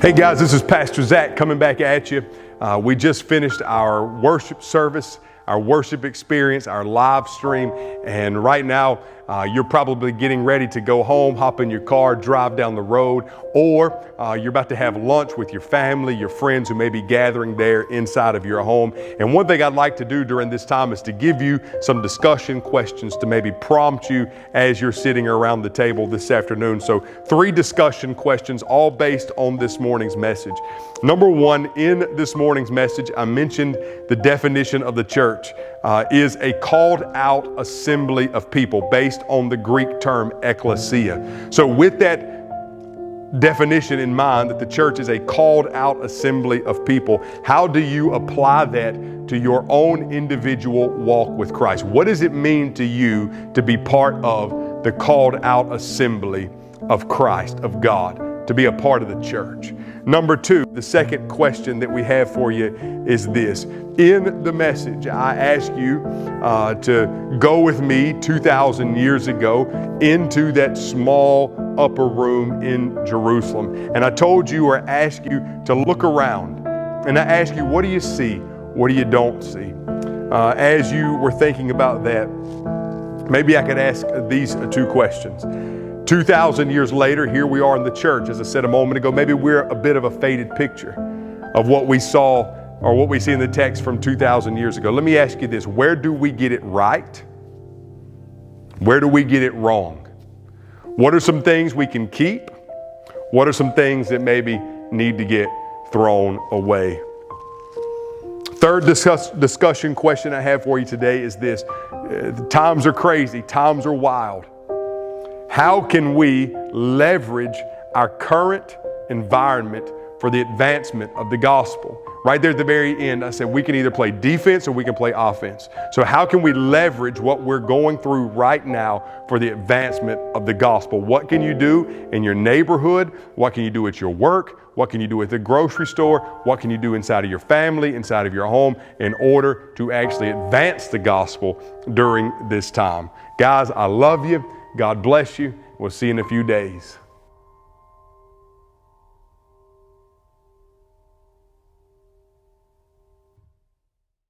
Hey guys, this is Pastor Zach coming back at you. We just finished our worship service, our worship experience, our live stream, and right now you're probably getting ready to go home, hop in your car, drive down the road, or you're about to have lunch with your family, your friends who may be gathering there inside of your home. And one thing I'd like to do during this time is to give you some discussion questions to maybe prompt you as you're sitting around the table this afternoon. So 3 discussion questions, all based on this morning's message. Number 1, in this morning's message, I mentioned the definition of the church is a called out assembly of people based on the Greek term ecclesia. So with that definition in mind, that the church is a called out assembly of people, how do you apply that to your own individual walk with Christ? What does it mean to you to be part of the called out assembly of Christ, of God, to be a part of the church? Number 2, the second question that we have for you is this. In the message, I asked you to go with me 2,000 years ago into that small upper room in Jerusalem. And I told you, or asked you, to look around. And I asked you, what do you see? What do you don't see? As you were thinking about that, maybe I could ask these 2 questions. 2,000 years later, here we are in the church. As I said a moment ago, maybe we're a bit of a faded picture of what we saw or what we see in the text from 2,000 years ago. Let me ask you this. Where do we get it right? Where do we get it wrong? What are some things we can keep? What are some things that maybe need to get thrown away? Third discussion question I have for you today is this. Times are crazy. Times are wild. How can we leverage our current environment for the advancement of the gospel? Right there at the very end, I said we can either play defense or we can play offense. So how can we leverage what we're going through right now for the advancement of the gospel? What can you do in your neighborhood? What can you do at your work? What can you do at the grocery store? What can you do inside of your family, inside of your home, in order to actually advance the gospel during this time? Guys, I love you. God bless you. We'll see you in a few days.